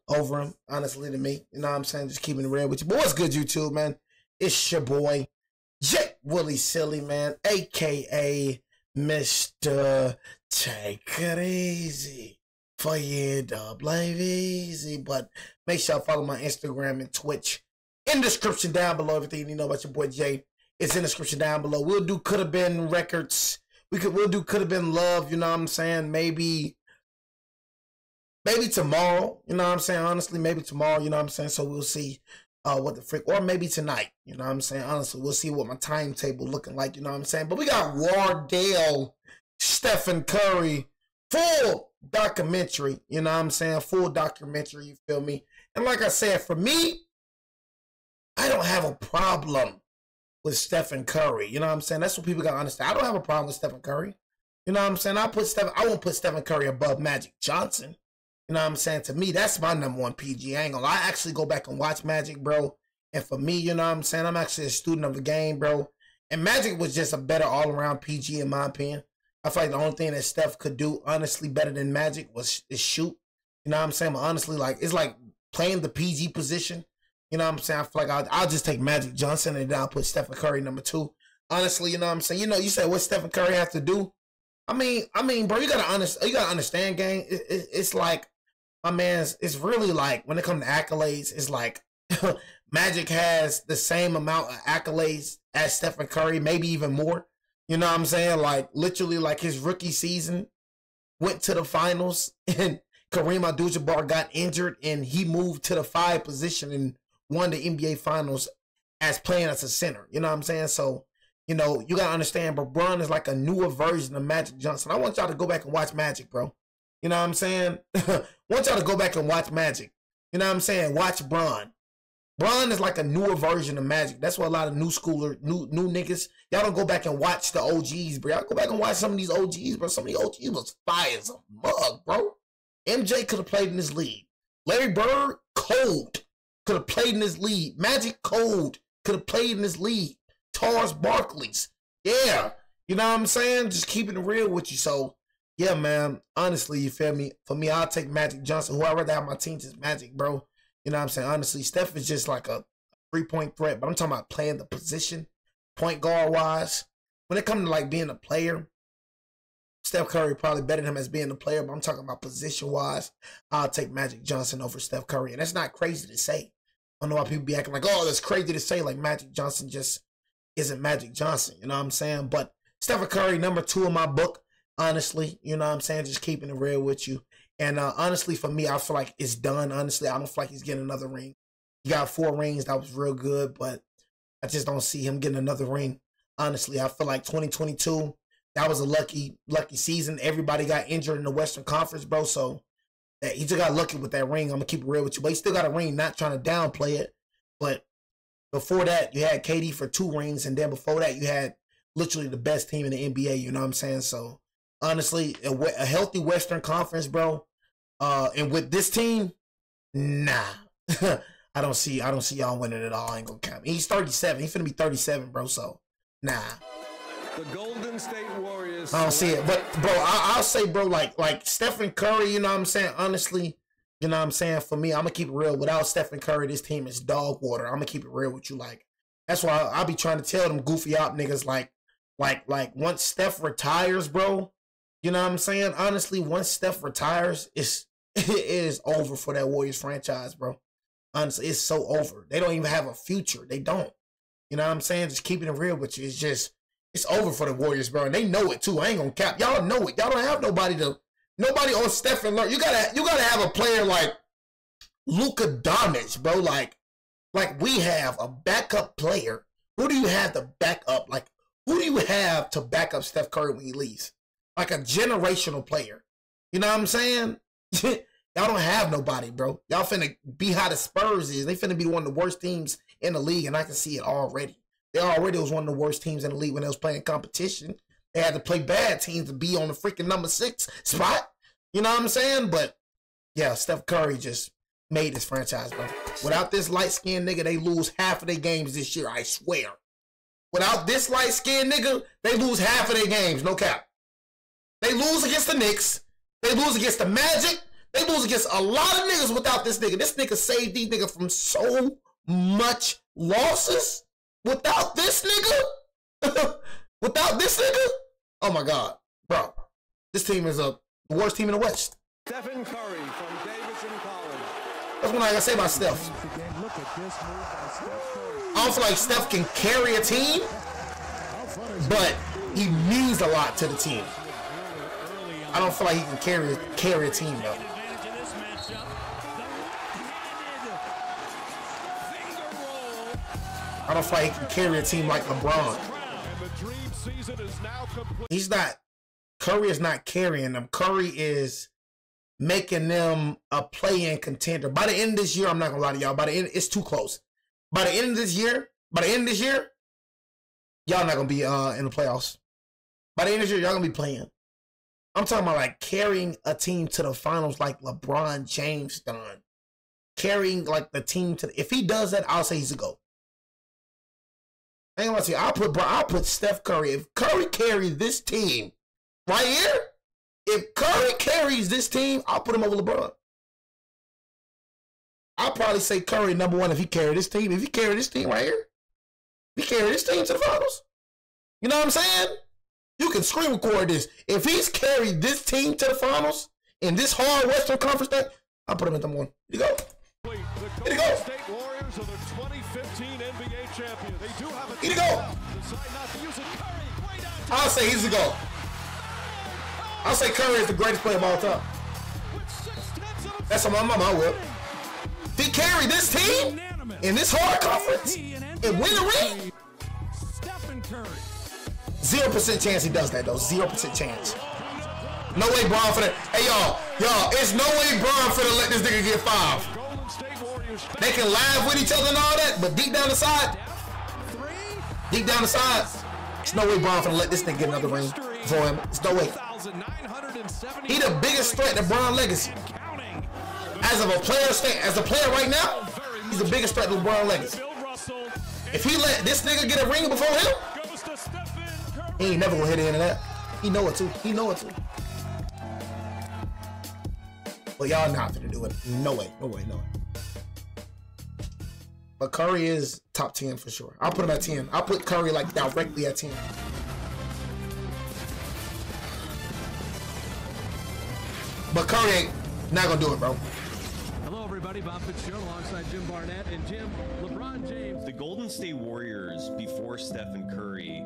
over him, honestly, to me. You know what I'm saying? Just keeping it real with you. But what's good, YouTube, man? It's your boy, Jake Willie Silly, man, a.k.a. Mr. Take It Easy for you, dub life easy. But make sure y'all follow my Instagram and Twitch in the description down below. Everything you know about your boy Jay is in the description down below. We'll do Could Have Been records. We'll do Could Have Been love, you know what I'm saying? Maybe tomorrow, you know what I'm saying? Honestly, maybe tomorrow, you know what I'm saying? So we'll see what the frick, or maybe tonight, you know what I'm saying? Honestly, we'll see what my timetable looking like, you know what I'm saying? But we got Wardell, Stephen Curry, full documentary, you know what I'm saying? Full documentary, you feel me? And like I said, for me, I don't have a problem with Stephen Curry, you know what I'm saying? That's what people got to understand. I don't have a problem with Stephen Curry. You know what I'm saying? I won't put Stephen Curry above Magic Johnson. You know what I'm saying? To me, that's my #1 PG angle. I actually go back and watch Magic, bro. And for me, you know what I'm saying? I'm actually a student of the game, bro. And Magic was just a better all-around PG, in my opinion. I feel like the only thing that Steph could do, honestly, better than Magic is shoot. You know what I'm saying? But honestly, like, it's like playing the PG position. You know what I'm saying? I feel like I'll just take Magic Johnson and then I'll put Stephen Curry #2. Honestly, you know what I'm saying? You know, you said what Stephen Curry has to do. I mean, bro, you gotta understand, gang. It's like, my man, it's really like, when it comes to accolades, it's like Magic has the same amount of accolades as Stephen Curry, maybe even more. You know what I'm saying? Like, literally, like, his rookie season went to the finals and Kareem Abdul-Jabbar got injured and he moved to the 5 position and won the NBA finals as playing as a center. You know what I'm saying? So, you know, you gotta understand, but LeBron is like a newer version of Magic Johnson. I want y'all to go back and watch Magic, bro. You know what I'm saying? I want y'all to go back and watch Magic. You know what I'm saying? Watch Bron. Bron is like a newer version of Magic. That's why a lot of new niggas, y'all don't go back and watch the OGs, bro. Y'all go back and watch some of these OGs, bro. Some of these OGs was fire as a mug, bro. MJ could have played in this league. Larry Bird, cold, could have played in this league. Magic, cold, could have played in this league. Charles Barkley's, yeah. You know what I'm saying? Just keeping it real with you. So, yeah, man, honestly, you feel me? For me, I'll take Magic Johnson. Who I'd rather have my team is Magic, bro. You know what I'm saying? Honestly, Steph is just like a 3-point threat, but I'm talking about playing the position, point guard-wise. When it comes to, like, being a player, Steph Curry probably better than him as being a player, but I'm talking about position-wise, I'll take Magic Johnson over Steph Curry. And that's not crazy to say. I don't know why people be acting like, oh, that's crazy to say, like Magic Johnson just isn't Magic Johnson. You know what I'm saying? But Stephen Curry, #2 in my book. Honestly, you know what I'm saying? Just keeping it real with you. And honestly, for me, I feel like it's done. Honestly, I don't feel like he's getting another ring. He got 4 rings. That was real good, but I just don't see him getting another ring. Honestly, I feel like 2022, that was a lucky season. Everybody got injured in the Western Conference, bro. So he just got lucky with that ring. I'm going to keep it real with you. But he still got a ring, not trying to downplay it. But before that, you had KD for 2 rings. And then before that, you had literally the best team in the NBA. You know what I'm saying? So, honestly, a healthy Western Conference, bro. And with this team, nah. I don't see y'all winning at all. I ain't gonna count. He's 37. He's finna be 37, bro. So, nah. The Golden State Warriors. I don't see it. But, bro, I'll say, bro, like Stephen Curry, you know what I'm saying? Honestly, you know what I'm saying? For me, I'm gonna keep it real. Without Stephen Curry, this team is dog water. I'm gonna keep it real with you. Like, that's why I'll be trying to tell them goofy op niggas, like once Steph retires, bro, you know what I'm saying? Honestly, once Steph retires, it is over for that Warriors franchise, bro. Honestly, it's so over. They don't even have a future. They don't. You know what I'm saying? Just keeping it real with you. It's over for the Warriors, bro. And they know it too. I ain't gonna cap. Y'all know it. Y'all don't have nobody on Stephen. You gotta have a player like Luka Doncic, bro. Like we have a backup player. Who do you have to back up? Like, who do you have to back up Steph Curry when he leaves? Like a generational player. You know what I'm saying? Y'all don't have nobody, bro. Y'all finna be how the Spurs is. They finna be one of the worst teams in the league, and I can see it already. They already was one of the worst teams in the league when they was playing competition. They had to play bad teams to be on the freaking #6 spot. You know what I'm saying? But, yeah, Steph Curry just made this franchise, bro. Without this light-skinned nigga, they lose half of their games this year, I swear. Without this light-skinned nigga, they lose half of their games, no cap. They lose against the Knicks. They lose against the Magic. They lose against a lot of niggas without this nigga. This nigga saved these niggas from so much losses. Without this nigga? Without this nigga? Oh my God. Bro, this team is the worst team in the West. Stephen Curry from Davidson College. That's what I gotta say about Steph. I don't feel like Steph can carry a team, but he means a lot to the team. I don't feel like he can carry a team though. I don't feel like he can carry a team like LeBron. He's not. Curry is not carrying them. Curry is making them a play-in contender. By the end of this year, I'm not gonna lie to y'all. By the end, it's too close. By the end of this year, y'all not gonna be in the playoffs. By the end of this year, y'all gonna be playing. I'm talking about like carrying a team to the finals like LeBron James done. Carrying like the team to. If he does that, I'll say he's a GOAT. I ain't gonna say I'll put Steph Curry. If Curry carries this team right here, if Curry carries this team, I'll put him over LeBron. I'll probably say Curry number one if he carry this team. If he carry this team right here, if he carry this team to the finals. You know what I'm saying? You can screen record this. If he's carried this team to the finals in this hard Western Conference thing, I'll put him at number one. Here you go. Here you go. State Warriors are the 2015 NBA champions. They do have a Here you go. I'll say he's the GOAT. I'll say Curry is the greatest player of all time. That's on my mama, I will. If he carry this team in this hard conference and win the ring, 0% chance he does that though. 0% chance. No way Bron for that. Hey y'all, it's no way Bron for to let this nigga get 5. They can laugh with each other and all that, but deep down the side, it's no way Bron for to let this nigga get another ring for him. It's no way. He the biggest threat to Bron legacy. As a player right now, he's the biggest threat to LeBron legacy. If he let this nigga get a ring before him, he ain't never gonna hit the end of that. He know it too. But y'all not gonna do it. No way. But Curry is top 10 for sure. I'll put him at 10. I'll put Curry like directly at 10. But Curry ain't not gonna do it, bro. Hello, everybody. Bob Fitzgerald alongside Jim Barnett and Jim. LeBron James. The Golden State Warriors before Stephen Curry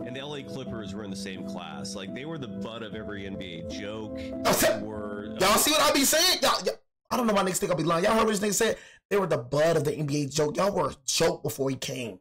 and the LA Clippers were in the same class. Like, they were the butt of every NBA joke. Y'all see what I be saying? Y'all, I don't know why niggas think I'll be lying. Y'all heard what this nigga said? They were the butt of the NBA joke. Y'all were a joke before he came.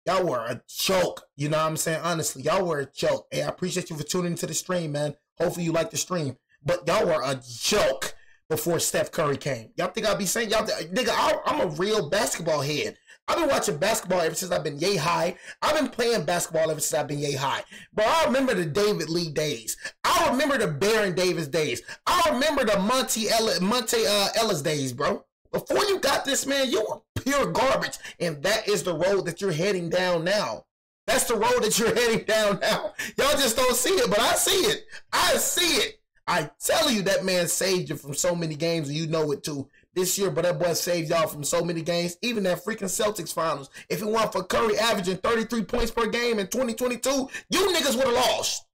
Y'all were a joke. You know what I'm saying? Honestly, y'all were a joke. Hey, I appreciate you for tuning into the stream, man. Hopefully you like the stream. But y'all were a joke before Steph Curry came. Y'all think I'll be saying, nigga, I'm a real basketball head. I've been watching basketball ever since I've been yay high. I've been playing basketball ever since I've been yay high. But I remember the David Lee days. I remember the Baron Davis days. I remember the Monte Ellis days, bro. Before you got this, man, you were pure garbage. And that is the road that you're heading down now. That's the road that you're heading down now. Y'all just don't see it, but I see it. I see it. I tell you, that man saved you from so many games, and you know it too. This year, but that boy saved y'all from so many games. Even that freaking Celtics finals. If it weren't for Curry averaging 33 points per game in 2022, you niggas would have lost.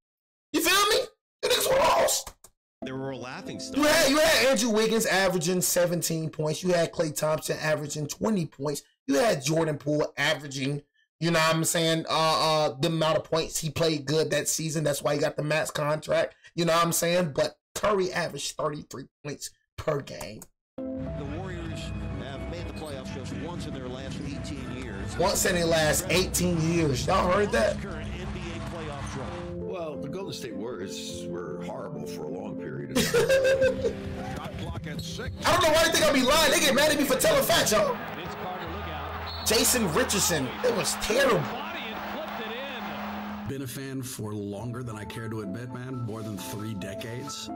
You feel me? You niggas would have lost. They were a laughing stock. You had Andrew Wiggins averaging 17 points. You had Klay Thompson averaging 20 points. You had Jordan Poole averaging, you know what I'm saying, the amount of points he played good that season. That's why he got the max contract. You know what I'm saying? But Curry averaged 33 points per game. The Warriors have made the playoffs just once in their last 18 years. Once in their last 18 years. Y'all heard that? Current NBA playoff run. Well, the Golden State Warriors were horrible for a long period of time. Shot clock at 6. I don't know why they think I'll be lying. They get mad at me for telling facts, y'all. Jason Richardson. It was terrible. Been a fan for longer than I care to admit, man. More than 3 decades.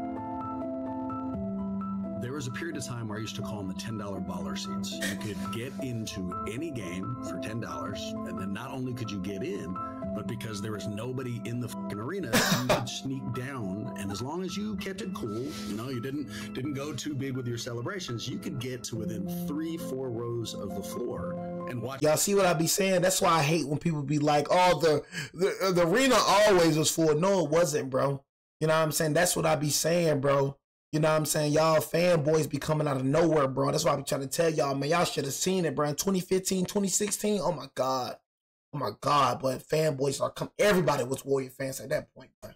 There was a period of time where I used to call them the $10 baller seats. You could get into any game for $10, and then not only could you get in, but because there was nobody in the fucking arena, you could sneak down. And as long as you kept it cool, you know, you didn't go too big with your celebrations, you could get to within 3-4 rows of the floor and watch. Y'all see what I be saying? That's why I hate when people be like, oh, the arena always was full. No, it wasn't, bro. You know what I'm saying? That's what I be saying, bro. You know what I'm saying? Y'all fanboys be coming out of nowhere, bro. That's why I be trying to tell y'all, man. Y'all should have seen it, bro. In 2015, 2016, oh my God. Oh my God, but fanboys are coming. Everybody was Warrior fans at that point, bro.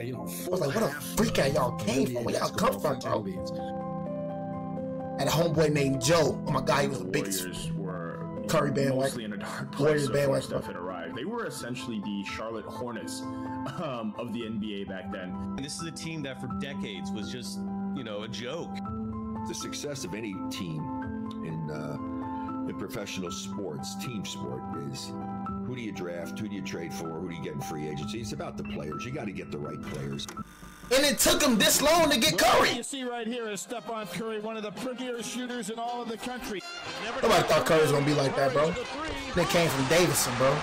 You know, I was like, what a freak out y'all came from? Where y'all come from, bro? Had a homeboy named Joe. Oh my God, he was the biggest Curry bandwagon. Mostly in a dark place Warriors bandwagon stuff had arrived. They were essentially the Charlotte Hornets of the NBA back then. And this is a team that for decades was just, you know, a joke. The success of any team in professional sports, team sport, is who do you draft, who do you trade for, who do you get in free agency. It's about the players. You got to get the right players. And it took him this long to get Curry. You see right here is Stephon Curry, one of the prettier shooters in all of the country. Nobody thought Curry was going to be like that, bro. They came from Davidson, bro.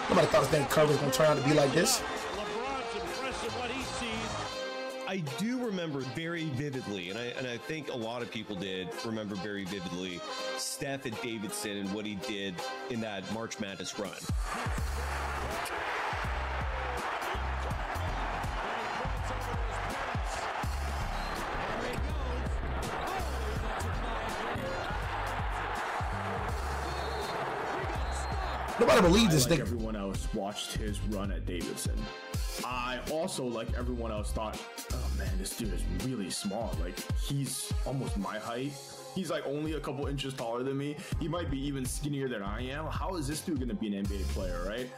Nobody thought his name Curry was going to turn out to be like this. I do remember very vividly, and I think a lot of people did remember very vividly, Steph at Davidson and what he did in that March Madness run. Nobody believed this like nigga. Everyone else watched his run at Davidson. I also, like everyone else, thought, oh man, this dude is really small. Like, he's almost my height. He's like only a couple inches taller than me. He might be even skinnier than I am. How is this dude going to be an NBA player, right?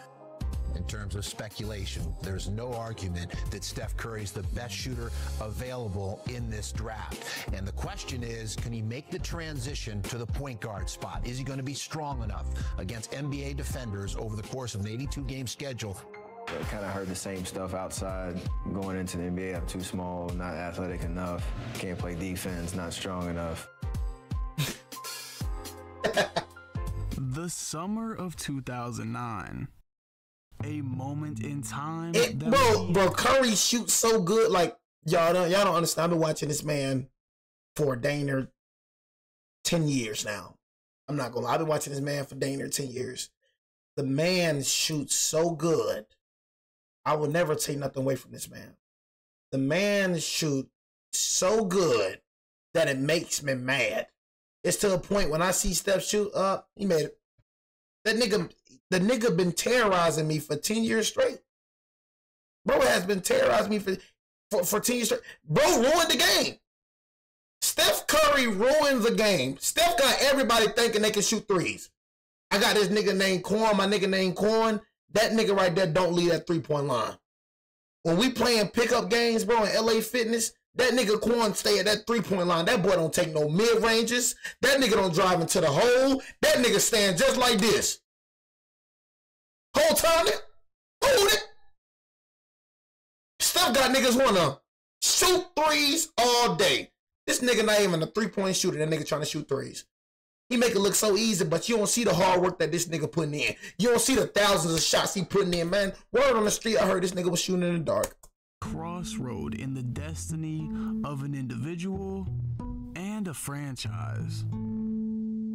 In terms of speculation, there's no argument that Steph Curry is the best shooter available in this draft. And the question is, can he make the transition to the point guard spot? Is he going to be strong enough against NBA defenders over the course of an 82-game schedule? I kind of heard the same stuff outside going into the NBA. I'm too small, not athletic enough, can't play defense, not strong enough. The summer of 2009. A moment in time. Bro, Curry shoots so good. Like, y'all don't understand. I've been watching this man for dang near 10 years now. I'm not gonna lie. I've been watching this man for dang near 10 years. The man shoots so good. I will never take nothing away from this man. The man shoots so good that it makes me mad. It's to a point when I see Steph shoot up, he made it. The nigga been terrorizing me for 10 years straight. Bro has been terrorizing me for 10 years straight. Bro ruined the game. Steph Curry ruined the game. Steph got everybody thinking they can shoot threes. I got this nigga named Corn, my nigga named Corn. That nigga right there don't leave that three-point line. When we playing pickup games, bro, in LA Fitness, that nigga Corn stay at that three-point line. That boy don't take no mid-ranges. That nigga don't drive into the hole. That nigga stand just like this. Whole time, hold it. Steph got niggas wanna shoot threes all day. This nigga not even a three-point shooter. That nigga trying to shoot threes. He make it look so easy, but you don't see the hard work that this nigga putting in. You don't see the thousands of shots he putting in, man. Word on the street, I heard this nigga was shooting in the dark. Crossroad in the destiny of an individual and a franchise.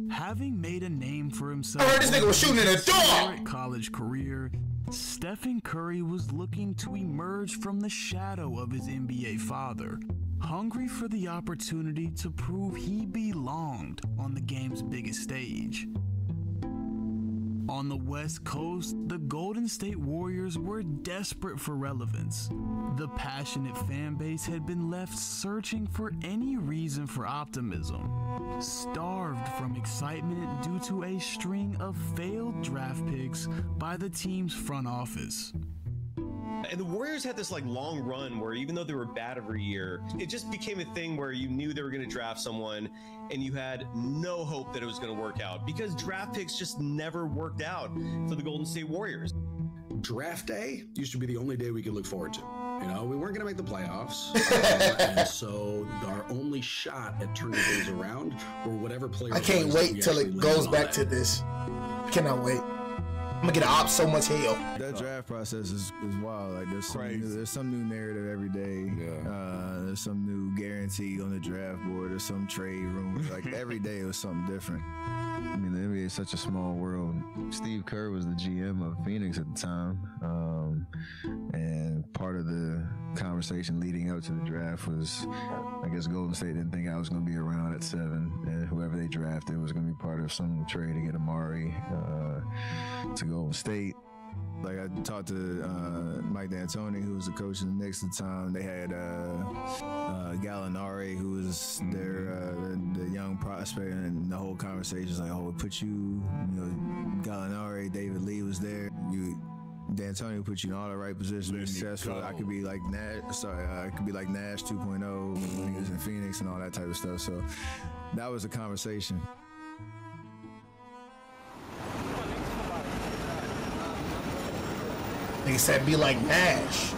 Having made a name for himself, I heard this nigga was shooting in the dark. College career, Stephen Curry was looking to emerge from the shadow of his NBA father, hungry for the opportunity to prove he belonged on the game's biggest stage. On the West Coast, the Golden State Warriors were desperate for relevance. The passionate fan base had been left searching for any reason for optimism, starved from excitement due to a string of failed draft picks by the team's front office. And the Warriors had this like long run where even though they were bad every year, it just became a thing where you knew they were going to draft someone and you had no hope that it was going to work out because draft picks just never worked out for the Golden State Warriors. Draft day used to be the only day we could look forward to. You know, we weren't going to make the playoffs. And so our only shot at turning things around were whatever players. I can't wait till it goes back to this. Cannot wait. gonna get op so much hell. That draft process is wild. Like there's some new narrative every day. There's some new guarantee on the draft board. There's some trade rumors. Like every day it was something different. I mean, the NBA is such a small world. Steve Kerr was the GM of Phoenix at the time, and part of the conversation leading up to the draft was, I guess Golden State didn't think I was going to be around at 7, and whoever they drafted was going to be part of some trade to get Amari to Golden State. Like I talked to Mike D'Antoni, who was the coach of the Knicks at the time. They had Gallinari, who was their the young prospect, and the whole conversation was like, "Oh, we'll put you know, Gallinari, David Lee was there. D'Antoni put you in all the right positions, be successful. I could be like Nash. I could be like Nash 2.0 when he was in Phoenix and all that type of stuff. So that was a conversation." Nigga said be like Nash.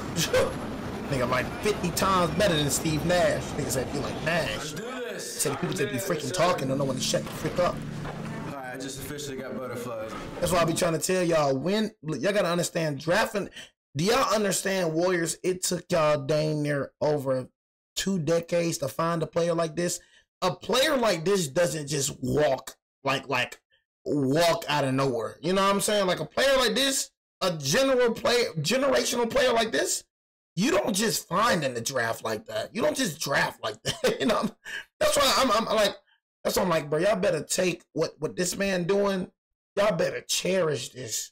Nigga like 50 times better than Steve Nash. Nigga said be like Nash. Said the people that be freaking talking don't know when to shut the frick up. Alright, I just officially got butterflies. That's why I be trying to tell y'all, when y'all gotta understand drafting. Do y'all understand, Warriors? It took y'all dang near over 2 decades to find a player like this. A player like this doesn't just walk walk out of nowhere. You know what I'm saying? Like a player like this, a generational player like this, you don't just find in the draft like that. You don't just draft like that. You know, that's why I'm like, that's why I'm like, bro, y'all better take what this man doing. Y'all better cherish this.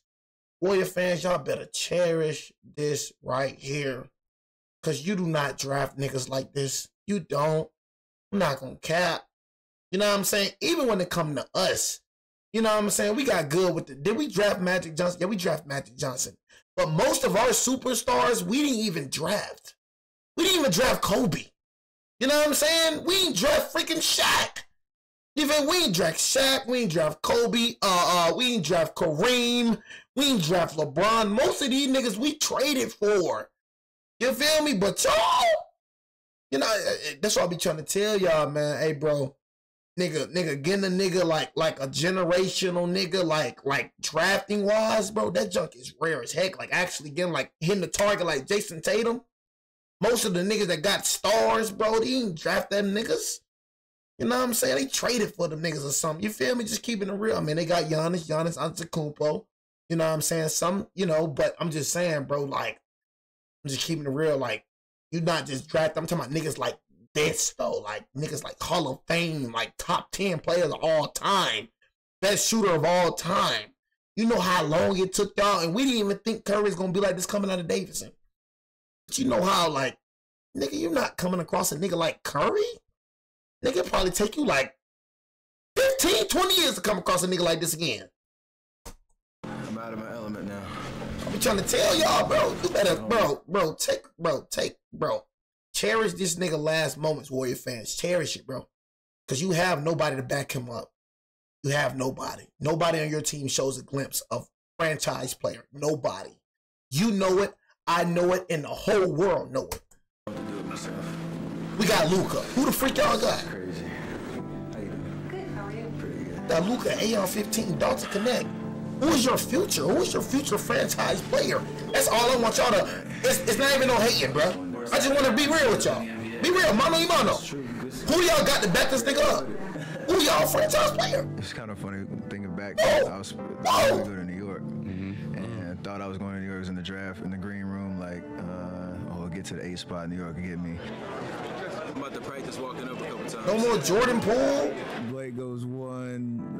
Warrior fans, y'all better cherish this right here. Cause you do not draft niggas like this. You don't. I'm not gonna cap. You know what I'm saying? Even when it come to us, you know what I'm saying? We got good with it. Did we draft Magic Johnson? Yeah, we draft Magic Johnson. But most of our superstars, we didn't even draft. We didn't even draft Kobe. You know what I'm saying? We didn't draft freaking Shaq. Even we didn't draft Shaq. We didn't draft Kobe. We didn't draft Kareem. We didn't draft LeBron. Most of these niggas we traded for. You feel me? But y'all, you know, that's what I be trying to tell y'all, man. Hey, bro. Nigga, getting a nigga like a generational nigga, like drafting wise, bro, that junk is rare as heck. Like actually getting hitting the target like Jason Tatum. Most of the niggas that got stars, bro, they didn't draft them niggas. You know what I'm saying? They traded for them niggas or something. You feel me? Just keeping it real. I mean, they got Giannis Antetokounmpo. You know what I'm saying? Some, you know, but I'm just saying, bro, like, I'm just keeping it real. Like, you not just draft. I'm talking about niggas like this though, like niggas like Hall of Fame, like top 10 players of all time, best shooter of all time. You know how long it took y'all, and we didn't even think Curry's gonna be like this coming out of Davidson. But you know how, like, nigga, you're not coming across a nigga like Curry. Nigga, it'll probably take you like 15, 20 years to come across a nigga like this again. I'm out of my element now. I be trying to tell y'all, bro. You better, bro. Cherish this nigga last moments, Warrior fans. Cherish it, bro. Because you have nobody to back him up. You have nobody. Nobody on your team shows a glimpse of franchise player. Nobody. You know it. I know it. And the whole world know it. We got Luka. Who the freak y'all got? Crazy. How you doing? Good. How are you? Pretty good. Got Luka, AR-15, Dalton Connect. Who is your future? Who is your future franchise player? That's all I want y'all to. It's not even no hating, bro. I just want to be real with y'all. Be real, mano y mano. Who y'all got to back this nigga up? Who y'all franchise player? It's kind of funny thinking back. I was going to go to New York, and thought I was going to New York. I was in the draft in the green room, like, I'll get to the 8th spot in New York and get me. I'm about to practice walking up a couple times. No more Jordan Poole. Blake goes 1.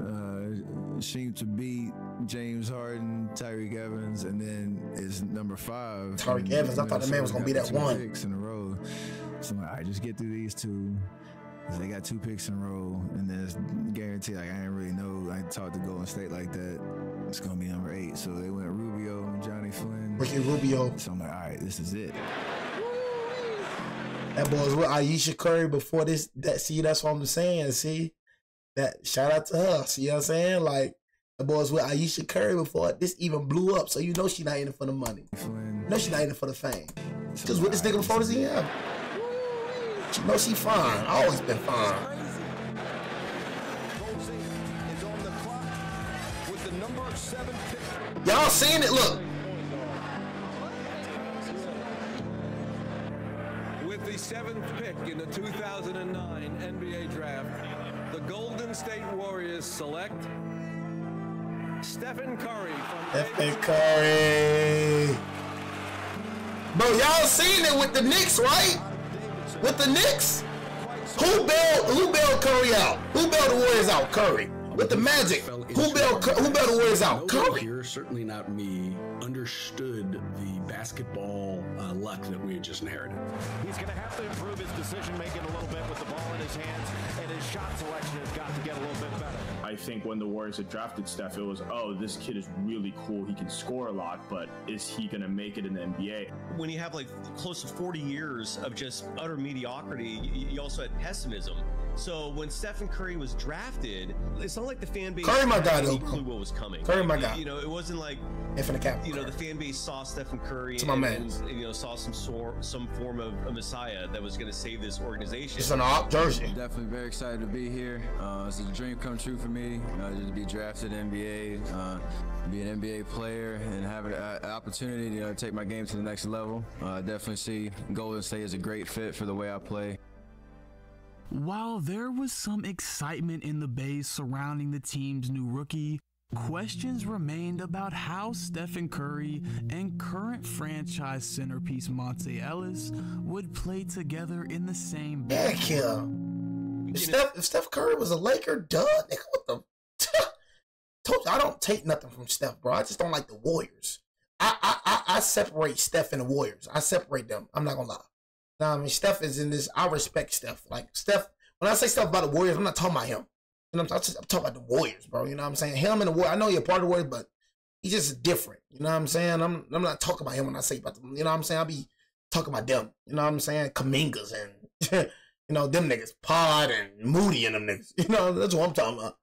Sheem to beat James Harden, Tyreek Evans, and then it's number 5. Tyreek Evans. I thought the man was gonna be that 1. 2 picks in a row. So I'm like, all right, just get through these 2. So they got 2 picks in a row, and then it's guaranteed. Like I didn't really know. I talked to Golden State like that. It's gonna be number 8. So they went Rubio, Johnny Flynn, Ricky Rubio. So I'm like, all right, this is it. That boy was with Ayesha Curry before this. That's what I'm saying. See, that shout out to her. See what I'm saying? Like, the boy was with Ayesha Curry before this even blew up. So you know she not in it for the money. You know she not in it for the fame. Just with this nigga before this EM. She know she fine. Always been fine. Number 7 pick. Y'all seen it? Look. With the 7th pick in the 2009 NBA Draft, the Golden State Warriors select Stephen Curry from Stephen Curry. Bro, y'all seen it with the Knicks, right? With the Knicks? Who bailed Curry out? Who bailed the Warriors out? Curry. With the Magic, who bailed the Warriors out? Curry. Here, certainly not me, understood the basketball luck that we had just inherited. He's going to have to improve his decision making a little bit with the ball in his hands, and his shot selection has got to get a little bit better. I think when the Warriors had drafted Steph, it was, oh, this kid is really cool. He can score a lot, but is he going to make it in the NBA? When you have like close to 40 years of just utter mediocrity, you also had pessimism. So when Stephen Curry was drafted, it's not like the fan base Curry, my guy, had any though. clue what was coming. Curry, my guy. You know, it wasn't like the fan base saw Stephen Curry and saw some form of a messiah that was going to save this organization. It's an op jersey. Definitely very excited to be here. It's a dream come true for me to be drafted in the NBA, be an NBA player, and have an opportunity to take my game to the next level. I definitely see Golden State as a great fit for the way I play. While there was some excitement in the Bay surrounding the team's new rookie, questions remained about how Stephen Curry and current franchise centerpiece Monte Ellis would play together in the same backcourt. Heck yeah. If Steph Curry was a Laker, duh, nigga, what the? Told you, I don't take nothing from Steph, bro. I just don't like the Warriors. I separate Steph and the Warriors. I separate them. I'm not gonna lie. Now, I mean, Steph is in this. I respect Steph. Like Steph, when I say stuff about the Warriors, I'm not talking about him. You know, I'm talking about the Warriors, bro. You know what I'm saying? Him and the Warriors. I know you're part of the Warriors, but he's just different. You know what I'm saying? I'm not talking about him when I say about them. You know what I'm saying? I'll be talking about them. You know what I'm saying? Kamingas and you know them niggas, Pod and Moody and them niggas. You know that's what I'm talking about.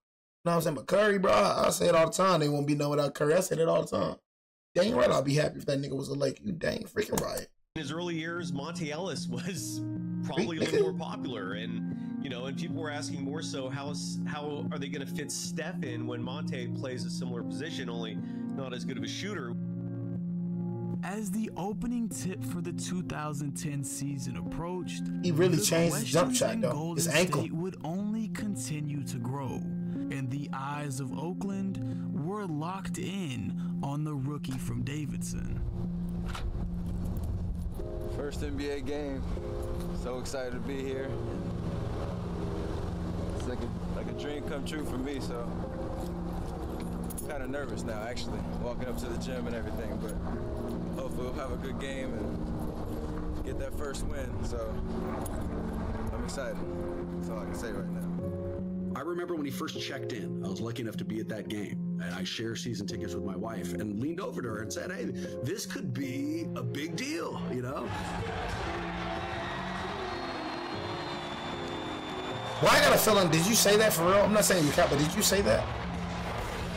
You know what I'm saying? But Curry, bro, I say it all the time. They won't be no without Curry. I say it all the time. Dang right, I'll be happy if that nigga was a Laker. You dang freaking right. In his early years, Monte Ellis was probably a little more popular, and people were asking more so how are they going to fit Steph in when Monte plays a similar position, only not as good of a shooter. As the opening tip for the 2010 season approached, he really changed his jump shot, though. His ankle State would only continue to grow, and the eyes of Oakland were locked in on the rookie from Davidson. First NBA game. So excited to be here. It's like a dream come true for me, so kind of nervous now, actually, walking up to the gym and everything, but hopefully we'll have a good game and get that first win, so I'm excited. That's all I can say right now. I remember when he first checked in, I was lucky enough to be at that game, and I share season tickets with my wife and leaned over to her and said, hey, this could be a big deal, you know? Well, I got a feeling, did you say that for real? I'm not saying you can't, but did you say that?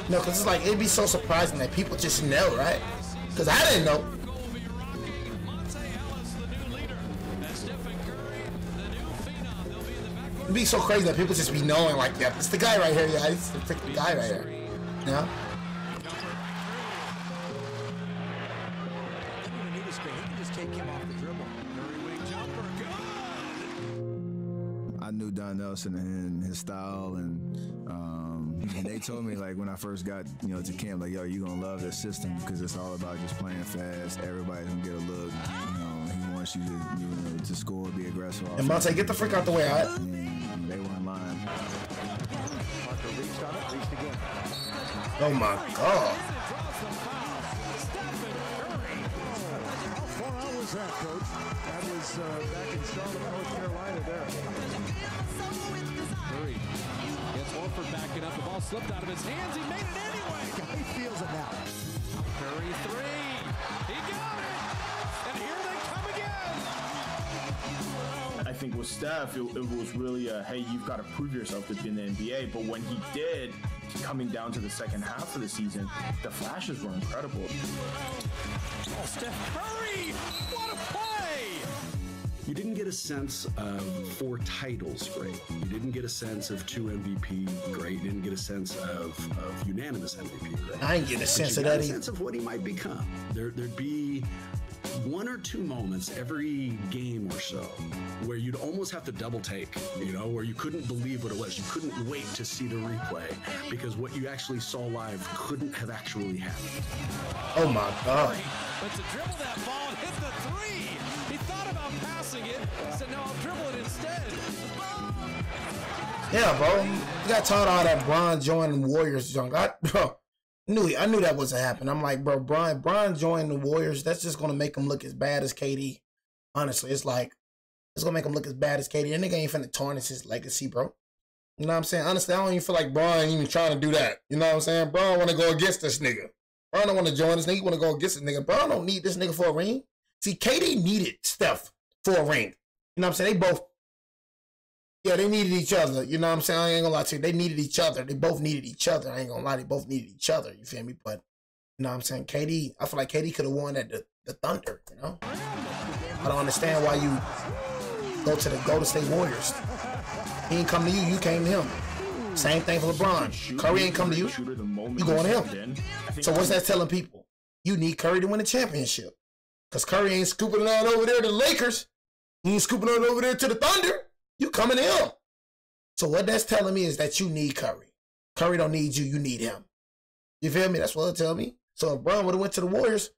No, because it's like, it'd be so surprising that people just know, right? Because I didn't know. It'd be so crazy that people just be knowing, like, yeah, it's the guy right here, yeah, it's the freaking guy right here. You know? I knew Don Nelson and his style, and they told me, like, when I first got, to camp, like, yo, you gonna love this system because it's all about just playing fast. Everybody's gonna get a look. He wants you to score, be aggressive. And Monte, get the freak out the way, all right? And they were in line. Parker reached on it, reached again. Oh my God. How far out was that, Coach? That was back in Charlotte, North Carolina there. Curry gets Horford backing up. The ball slipped out of his hands. He made it anyway. He feels it now. Curry three. He got it. And here they come again. I think with Steph, it was really hey, you've got to prove yourself to be in the NBA. But when he did, coming down to the second half of the season, the flashes were incredible. Oh, Steph Curry! What a play! You didn't get a sense of 4 titles, great. You didn't get a sense of 2 MVP, great. You didn't get a sense of unanimous MVP, great. I ain't getting a sense of that either. A either. sense of what he might become. There'd be 1 or 2 moments every game or so where you'd almost have to double take, where you couldn't believe what it was. You couldn't wait to see the replay because what you actually saw live couldn't have actually happened. Oh my God. But to dribble that ball and hit the 3, he thought about passing it, said, no, I'll dribble it instead. Yeah, bro. You got tired of all that Bron joining Warriors junk. I knew that wasn't happening. I'm like, bro, Bron joining the Warriors, that's just going to make him look as bad as KD. Honestly, it's going to make him look as bad as KD. That nigga ain't finna tarnish his legacy, bro. You know what I'm saying? Honestly, I don't even feel like Bron ain't even trying to do that. You know what I'm saying? Bron want to go against this nigga. Bron don't want to join this nigga. He want to go against this nigga. Bron don't need this nigga for a ring. See, KD needed Steph for a ring. You know what I'm saying? They needed each other. You know what I'm saying? I ain't gonna lie to you. They needed each other. They both needed each other. I ain't gonna lie. They both needed each other. You feel me? But, you know what I'm saying? KD, I feel like KD could have won at the Thunder, I don't understand why you go to the Golden State Warriors. He ain't come to you. You came to him. Same thing for LeBron. Curry ain't come to you. You going to him. So what's that telling people? You need Curry to win a championship. Because Curry ain't scooping it on over there to the Lakers. He ain't scooping it over there to the Thunder. You coming to him. So what that's telling me is that you need Curry. Curry don't need you. You need him. You feel me? That's what it'll tell me. So if Bron would have went to the Warriors,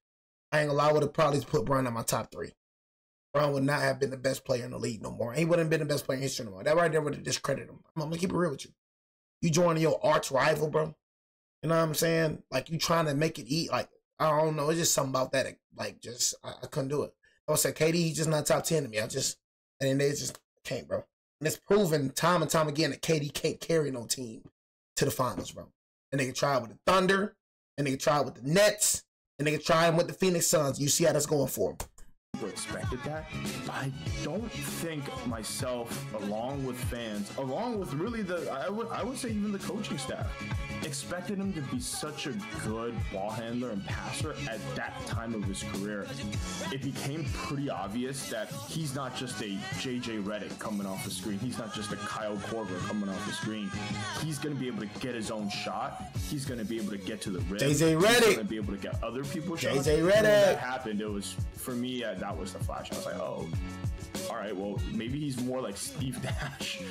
I ain't gonna lie, I would have probably put Bron in my top 3. Bron would not have been the best player in the league no more. He wouldn't have been the best player in history no more. That right there would have discredited him. I'm gonna keep it real with you. You joining your arch rival, bro. You know what I'm saying? Like, you trying to make it eat. Like, I don't know. It's just something about that. Like, just, I couldn't do it. I said, KD, he's just not top 10 to me. And then they just can't, bro. And it's proven time and time again that KD can't carry no team to the finals, bro. And they can try it with the Thunder, and they can try it with the Nets, and they can try it with the Phoenix Suns. You see how that's going for them. Expected that. I don't think myself, along with fans, along with really I would say even the coaching staff, expected him to be such a good ball handler and passer at that time of his career. It became pretty obvious that he's not just a JJ Redick coming off the screen. He's not just a Kyle Korver coming off the screen. He's going to be able to get his own shot. He's going to be able to get to the rim. JJ Redick. He's going to be able to get other people's shots. JJ Redick. When that happened, it was, for me, that was the flash. I was like, oh, all right, well, maybe he's more like Steve Nash.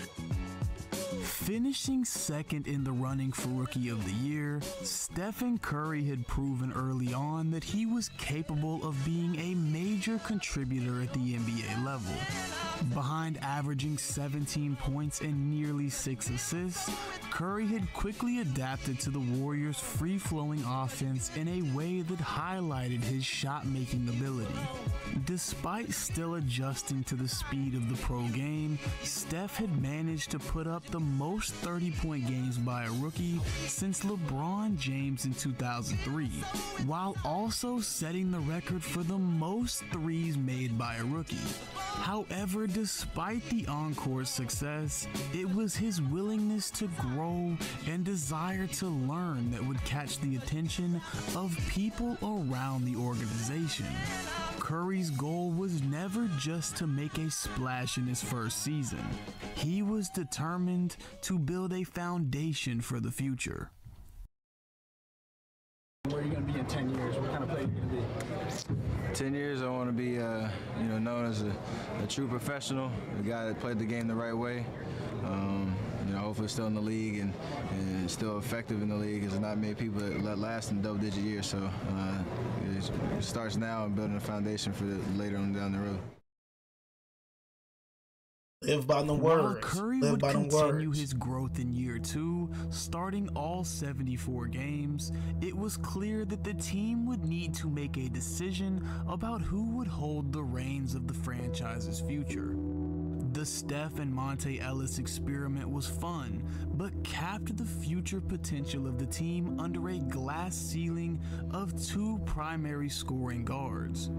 Finishing second in the running for Rookie of the Year, Stephen Curry had proven early on that he was capable of being a major contributor at the NBA level. Behind averaging 17 points and nearly 6 assists, Curry had quickly adapted to the Warriors' free-flowing offense in a way that highlighted his shot-making ability. Despite still adjusting to the speed of the pro game, Steph had managed to put up the most 30-point games by a rookie since LeBron James in 2003, while also setting the record for the most threes made by a rookie. However, despite the on-court success, it was his willingness to grow and desire to learn that would catch the attention of people around the organization. Curry's goal was never just to make a splash in his first season. He was determined to build a foundation for the future. Where are you going to be in 10 years? What kind of player are you going to be? 10 years, I want to be, known as a true professional, a guy that played the game the right way. Hopefully still in the league and still effective in the league. There's not many people that last in double-digit years, so it starts now and building a foundation for later on down the road. Live by the words. While Curry would continue his growth in year 2, starting all 74 games, it was clear that the team would need to make a decision about who would hold the reins of the franchise's future. The Steph and Monte Ellis experiment was fun, but capped the future potential of the team under a glass ceiling of 2 primary scoring guards.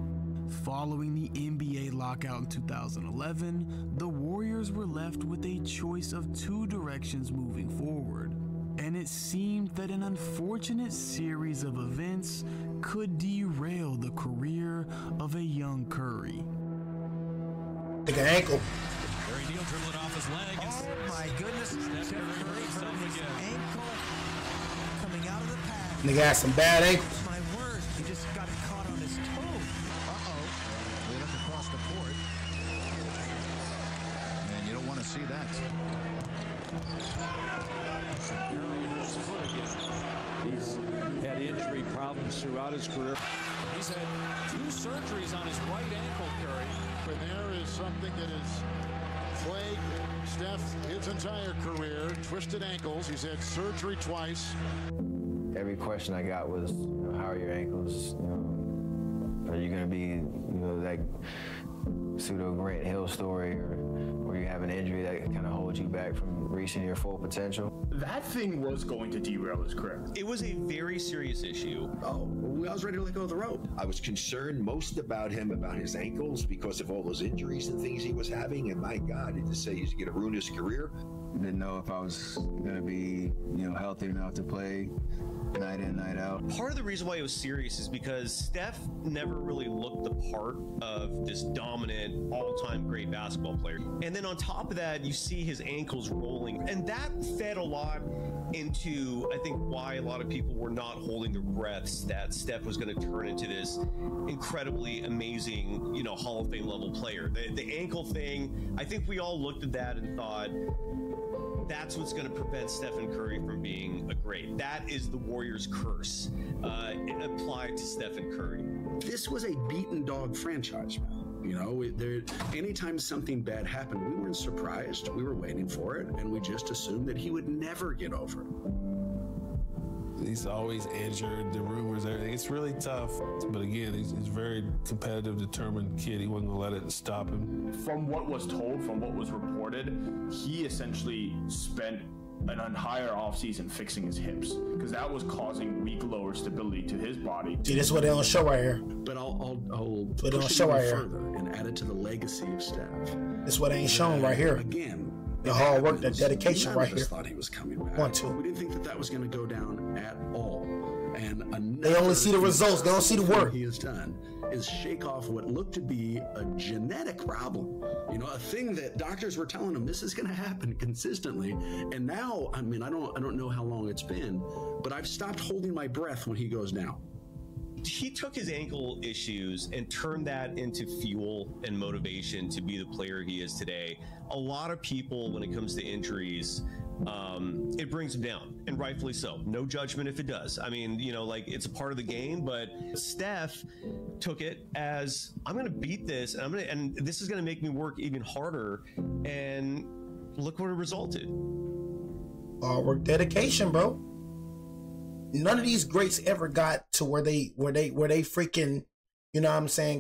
Following the NBA lockout in 2011, the Warriors were left with a choice of 2 directions moving forward, and it seemed that an unfortunate series of events could derail the career of a young Curry. Take an ankle. Barry Neal dribbling off his leg. Oh my goodness. Steph Curry hurt his ankle coming out of the pad. Nigga had some bad ankles. My word, he just got caught on his toe. They look across the court. And you don't want to see that. He's had injury problems throughout his career. He's had 2 surgeries on his right ankle, Curry. And there is something that has plagued Steph his entire career. Twisted ankles. He's had surgery twice. Every question I got was, how are your ankles? Are you going to be, that pseudo Grant Hill story, or you have an injury that kind of holds you back from reaching your full potential? That thing was going to derail his career. It was a very serious issue. Oh, I was ready to let go of the rope. I was concerned most about him, about his ankles, because of all those injuries and things he was having. And my God, to say he's going to ruin his career. Didn't know if I was going to be, healthy enough to play night in, night out. Part of the reason why it was serious is because Steph never really looked the part of this dominant, all-time great basketball player. And then on top of that, you see his ankles rolling. And that fed a lot into, I think, why a lot of people were not holding their breaths that Steph was going to turn into this incredibly amazing, Hall of Fame level player. The ankle thing, I think we all looked at that and thought, that's what's going to prevent Stephen Curry from being a great. That is the Warriors' curse applied to Stephen Curry. This was a beaten dog franchise, man. Anytime something bad happened, we weren't surprised. We were waiting for it, and we just assumed that he would never get over it. He's always injured, the rumors, everything. It's really tough. But again, he's a very competitive, determined kid. He wasn't going to let it stop him. From what was told, from what was reported, he essentially spent an entire offseason fixing his hips because that was causing weak lower stability to his body. See, this is what they don't show right here. But I'll But push it show even right here. further and add it to the legacy of Steph. This is what ain't shown right here. Again, the hard work, the dedication none right of us here. thought he was coming back. 1, 2. We didn't think that was going to go down at all. And They only see the results. They don't see the work. He has done is shake off what looked to be a genetic problem. A thing that doctors were telling him this is going to happen consistently. And now, I don't know how long it's been, but I've stopped holding my breath when he goes down. He took his ankle issues and turned that into fuel and motivation to be the player he is today. A lot of people, when it comes to injuries, it brings him down, and rightfully so. No judgment if it does. It's a part of the game, but Steph took it as, I'm going to beat this, and this is going to make me work even harder, and look what it resulted. Hard work, dedication, bro. None of these greats ever got to where they freaking,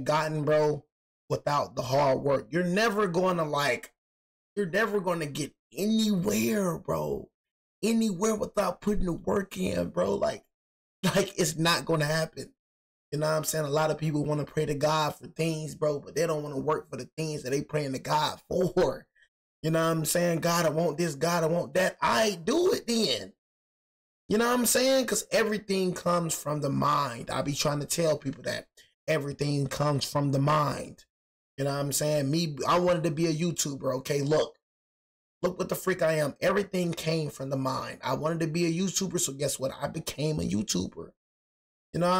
gotten, bro, without the hard work. You're never going to get anywhere, bro. Anywhere without putting the work in, bro. Like it's not going to happen. A lot of people want to pray to God for things, bro, but they don't want to work for the things that they praying to God for. God, I want this, God, I want that. I do it then. Because everything comes from the mind. I be trying to tell people that everything comes from the mind. I wanted to be a YouTuber. Okay, look what the freak I am. Everything came from the mind. I wanted to be a YouTuber, so guess what? I became a YouTuber.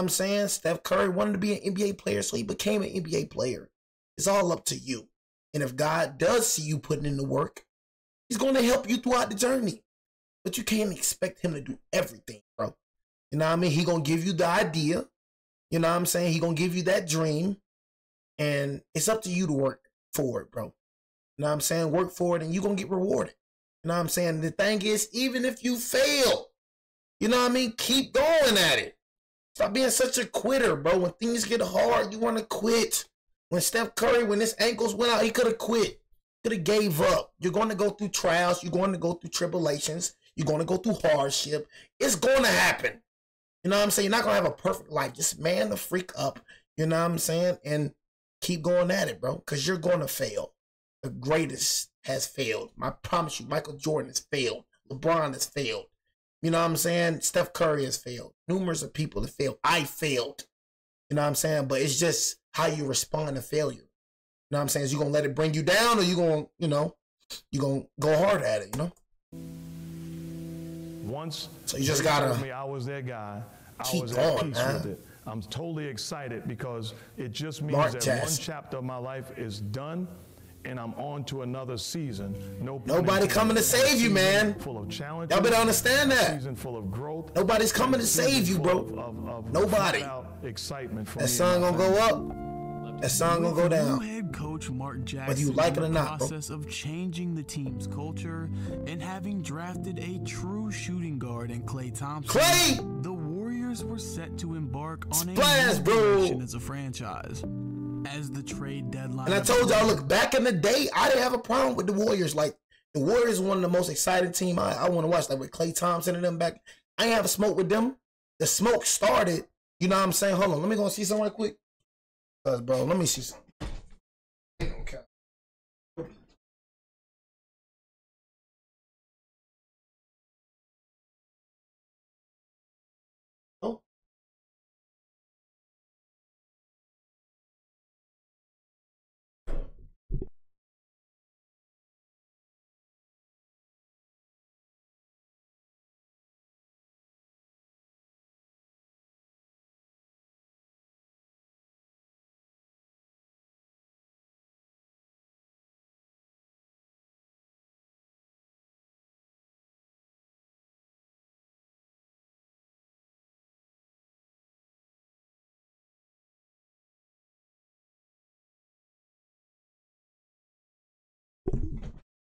Steph Curry wanted to be an NBA player, so he became an NBA player. It's all up to you. And if God does see you putting in the work, he's going to help you throughout the journey. But you can't expect him to do everything, bro. He going to give you the idea. He going to give you that dream. And it's up to you to work for it, bro. Work for it and you're going to get rewarded. The thing is, even if you fail, keep going at it. Stop being such a quitter, bro. When things get hard, you want to quit. When Steph Curry, when his ankles went out, he could have quit. Could have gave up. You're going to go through trials. You're going to go through tribulations. You're going to go through hardship. It's going to happen. You're not going to have a perfect life. Just man the freak up. And keep going at it, bro. Because you're going to fail. The greatest has failed. I promise you, Michael Jordan has failed. LeBron has failed. Steph Curry has failed. Numerous of people have failed. I failed. But it's just how you respond to failure. know what I'm saying? Is you gonna let it bring you down, or you gonna, you know, you gonna go hard at it, you know? Once so you just gotta me I was that guy. I keep was going, at peace man. with it. I'm totally excited because it just means Mark that Jackson. one chapter of my life is done, and I'm on to another season. Nobody coming to save you, man. Full of challenges. Y'all better understand that. Season full of growth. Nobody's coming to save you, bro. Nobody. Excitement for that me sun and gonna my go family. up. That sun gonna go down. New head coach Mark Jackson, whether you like it or in the not, bro. process of changing the team's culture and having drafted a true shooting guard in Klay Thompson, the Warriors were set to embark on Splash, a new bro. direction as a franchise. As the trade deadline, And I told y'all, look, back in the day, I didn't have a problem with the Warriors. Like, the Warriors were one of the most exciting team I want to watch. Like, with Klay Thompson and them back, I ain't have a smoke with them. The smoke started, you know what I'm saying? Hold on, let me go see something right quick. Cause, bro, let me see something. Okay. Oh.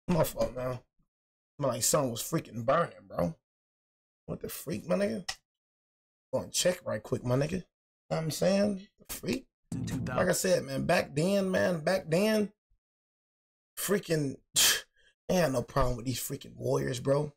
My fault now. My son was freaking burning, bro. What the freak, my nigga? Go and check right quick, my nigga. Know what I'm saying? The freak. Like I said, man, back then, freaking, I had no problem with these freaking Warriors, bro.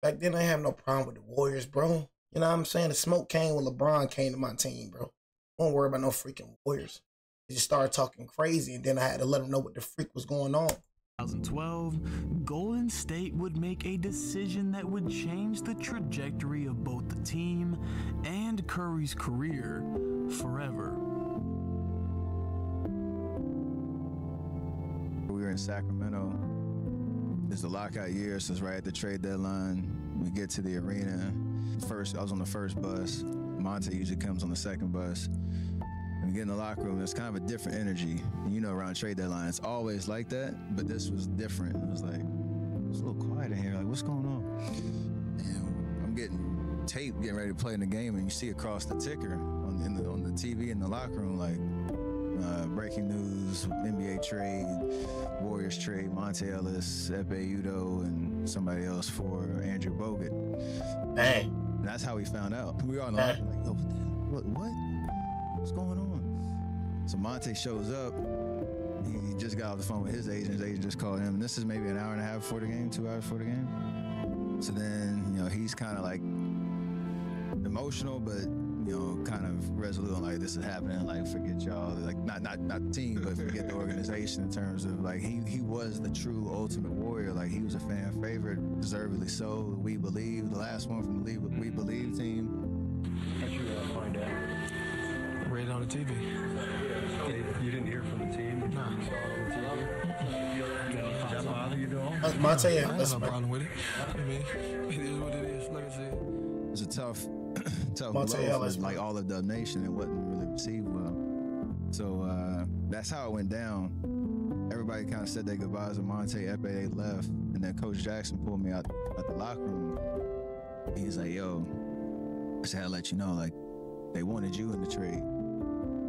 Back then, I have no problem with the Warriors, bro. You know what I'm saying? The smoke came when LeBron came to my team, bro. Don't worry about no freaking Warriors. They just started talking crazy, and then I had to let them know what the freak was going on. 2012, Golden State would make a decision that would change the trajectory of both the team and Curry's career forever. We were in Sacramento. It's the lockout year, so it's right at the trade deadline. We get to the arena. I was on the first bus. Monte usually comes on the second bus. We get in the locker room, there's kind of a different energy. And you know, around trade deadline, it's always like that, but this was different. It was like, it's a little quiet in here. Like, what's going on? And I'm getting tape, getting ready to play in the game, and you see across the ticker on the TV in the locker room, like, breaking news, NBA trade, Warriors trade, Monte Ellis, Ekpe Udoh, and somebody else for Andrew Bogut. Dang. And that's how we found out. We were on the locker room, like, yo, what? What's going on? So Monte shows up. He just got off the phone with his agent. His agent just called him. And this is maybe an hour and a half before the game, 2 hours before the game. So then, you know, he's kind of like emotional, but, you know, kind of resolute on like, this is happening. Like, forget y'all. Like, not the team, but forget the organization in terms of like, he was the true ultimate warrior. Like, he was a fan favorite, deservedly so. We Believe, the last one from the We Believe team. How'd you find out? Read it on the TV. You didn't hear from the team? No. You saw it on the TV? Does that bother you at all? Monte, I have no problem with it. I mean, it is what it is. Like I said. It's a tough Monte blow Ellis, for like all of the nation. It wasn't really received well. So that's how it went down. Everybody kind of said their goodbyes to Monte. Ekpe, they left. And then Coach Jackson pulled me out the locker room. He's like, yo, I just had to let you know, like, they wanted you in the trade.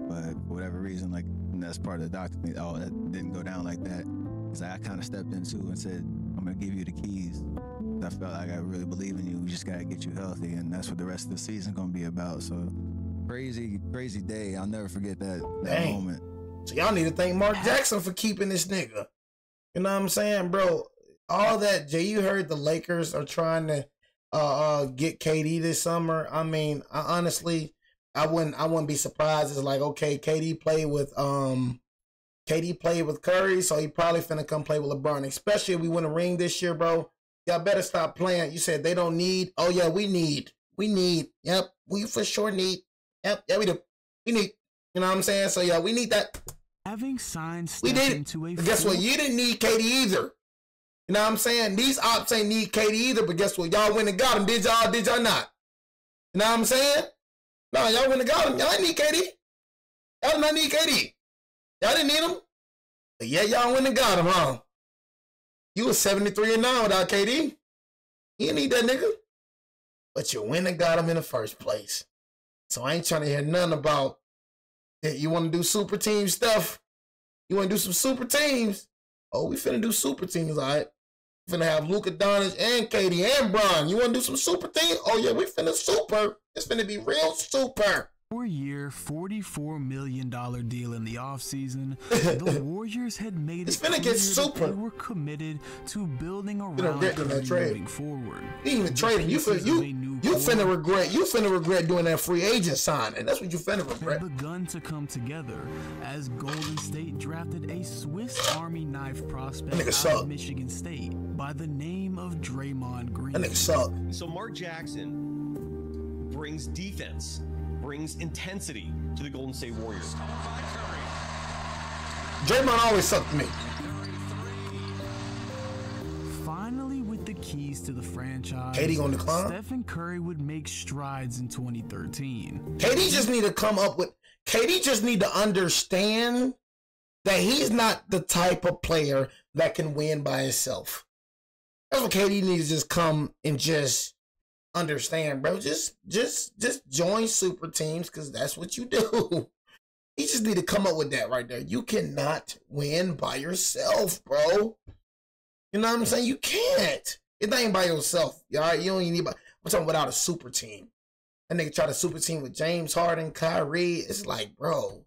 But for whatever reason, like, and that's part of the document. Oh, that didn't go down like that. Because I kind of stepped into and said, I'm going to give you the keys. I felt like I really believe in you. We just got to get you healthy. And that's what the rest of the season going to be about. So crazy day. I'll never forget that moment. So y'all need to thank Mark Jackson for keeping this nigga. You know what I'm saying, bro? All that, Jay, you heard the Lakers are trying to get KD this summer. I mean, I wouldn't be surprised. It's like, okay, KD played with Curry, so he probably finna come play with LeBron. Especially if we win a ring this year, bro. Y'all better stop playing. You said they don't need. Oh yeah, we need. Yep, we for sure need. Yep, yeah, we do. We need. You know what I'm saying? So yeah, we need that. Having signed We Steph did into a it. But guess what? You didn't need KD either. You know what I'm saying? These ops ain't need KD either, but guess what? Y'all went and got him. Did y'all not? You know what I'm saying? No, y'all went and got him. Y'all didn't need KD. Y'all did not need KD. Y'all didn't need him. But yeah, y'all went and got him, huh? You was 73-9 without KD. You didn't need that nigga. But you went and got him in the first place. So I ain't trying to hear nothing about that. You want to do super team stuff? You want to do some super teams? Oh, we finna do super teams, all right? We finna have Luka Doncic and KD and Bron. You want to do some super teams? Oh, yeah, we finna super. It's finna be real super. 4-year, $44 million deal in the offseason, the Warriors had made it clear that they were committed to building around Curry moving forward. You didn't even trade him. You finna regret doing that free agent signing. That's what you finna regret. Had begun to come together as Golden State drafted a Swiss Army knife prospect out of Michigan State by the name of Draymond Green. That nigga suck. So Mark Jackson brings defense, brings intensity to the Golden State Warriors. Draymond always sucked to me. Finally, with the keys to the franchise, KD gonna decline? Stephen Curry would make strides in 2013. KD just need to come up with. KD just need to understand that he's not the type of player that can win by himself. That's what KD needs to just come and just understand, bro. Just join super teams because that's what you do. You just need to come up with that right there. You cannot win by yourself, bro. You know what I'm saying? You can't. It ain't by yourself. All right, you don't even need. I'm talking without a super team. That nigga try to super team with James Harden, Kyrie. It's like, bro,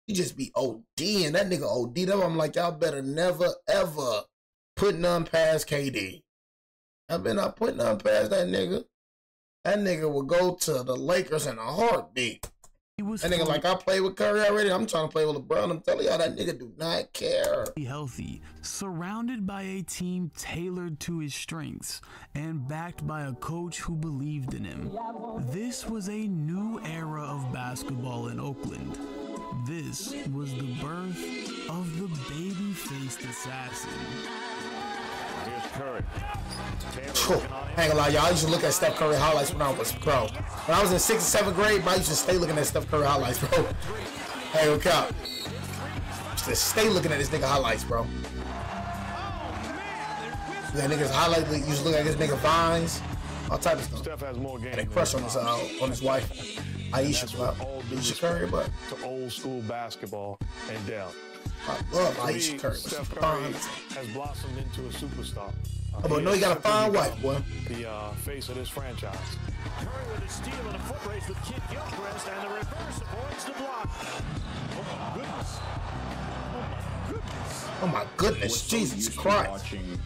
you just be OD and that nigga OD. I'm like, y'all better never ever put none past KD. I've been not putting none past that nigga. That nigga will go to the Lakers in a heartbeat. That nigga like, I played with Curry already. I'm trying to play with LeBron. I'm telling y'all, that nigga do not care. Healthy, surrounded by a team tailored to his strengths, and backed by a coach who believed in him. This was a new era of basketball in Oakland. This was the birth of the baby-faced assassin. Here's Curry. I ain't gonna lie, y'all. I used to look at Steph Curry highlights when I was pro. When I was in 6th and 7th grade, bro, I used to stay looking at Steph Curry highlights, bro. Hey, look out. Just stay looking at this nigga highlights, bro. That nigga's highlight. You used to look at this nigga vines, all type of stuff. Steph has more game. And they crush on his wife, Aisha, bro. Aisha Curry, but to old school basketball and down. I love Aisha Curry. Steph Curry has blossomed into a superstar. But no, he got a fine wife, boy. The face of this franchise. Curry with a steal and a foot race with Kid Gilchrist, and the reverse avoids the block. Oh my goodness! Oh my goodness! Oh my goodness! Jesus Christ! Watching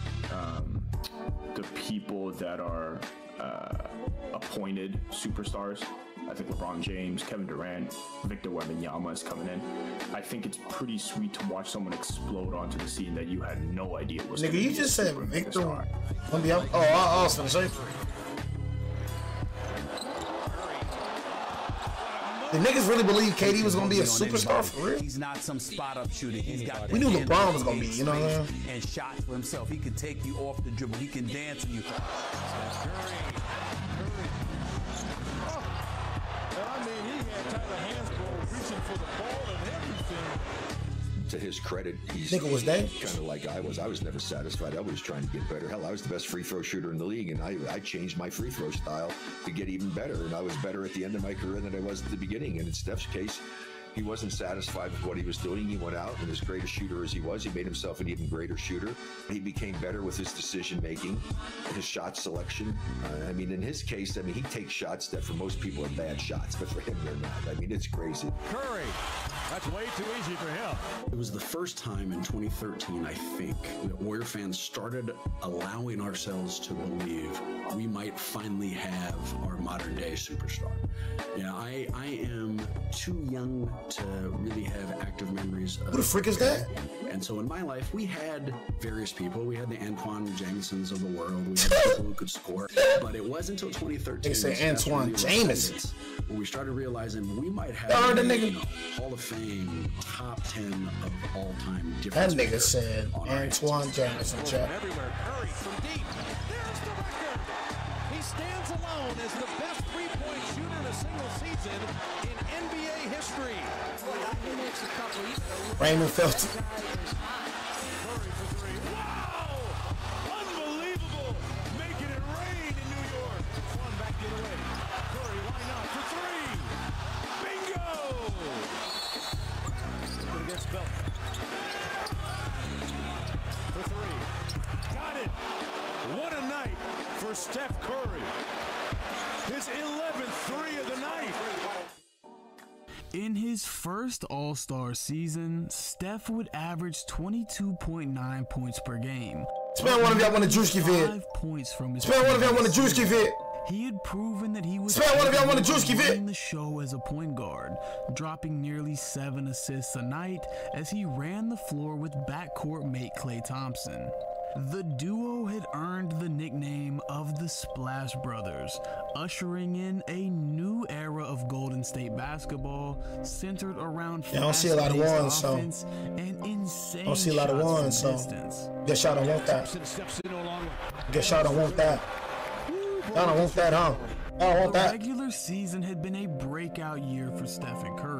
the people that are appointed superstars. I think LeBron James, Kevin Durant, Victor Wembanyama is coming in. I think it's pretty sweet to watch someone explode onto the scene that you had no idea was. Nigga, you just said Victor Wembanyama. Oh, I was gonna say. The niggas really believe KD was gonna be a superstar for real? He's not some spot up shooter. He's got we knew LeBron was gonna be, you know what I mean? And shots for himself. He can take you off the dribble. He can dance on you. To his credit, he's nigga was that kind of like I was. I was never satisfied. I was trying to get better. Hell, I was the best free throw shooter in the league, and I changed my free throw style to get even better. And I was better at the end of my career than I was at the beginning. And in Steph's case, he wasn't satisfied with what he was doing. He went out, and as great a shooter as he was, he made himself an even greater shooter. He became better with his decision making, his shot selection. I mean, in his case, I mean, he takes shots that for most people are bad shots, but for him, they're not. I mean, it's crazy. Curry, that's way too easy for him. It was the first time in 2013, I think, that Warrior fans started allowing ourselves to believe we might finally have our modern day superstar. Yeah, I am too young to really have active memories of Who the frick is that? And so in my life, we had various people. We had the Antoine Jamesons of the world. We had people who could score. But it wasn't until 2013. They say Antoine Jameson. When we started realizing we might have heard the nigga. Hall of Fame, top 10 of all time. That nigga said Antoine Jameson. Everywhere. Curry from deep. There's the record. He stands alone as the best three-point shooter in a single season in NBA history. Raymond Felton. Curry for three. Wow! Unbelievable! Making it rain in New York. One back the other way. Curry line up for three. Bingo! Against Felton. For three. Got it. What a night for Steph Curry. His 11th three of the night. In his first All-Star season, Steph would average 22.9 points per game. Spell one of y'all want a Drewski vid. 5 points from his Spell one of y'all want a Drewski vid. He had proven that he was Spell one of y'all want a Drewski vid. running the show as a point guard, dropping nearly 7 assists a night as he ran the floor with backcourt mate Klay Thompson. The duo had earned the nickname of the Splash Brothers, ushering in a new era of Golden State basketball centered around I don't see a lot of ones, so and insane I don't see a lot of ones, so guess y'all don't want that. Guess y'all don't want that. Y'all don't want that, huh? Y'all don't want The that. regular season had been a breakout year for Stephen Curry.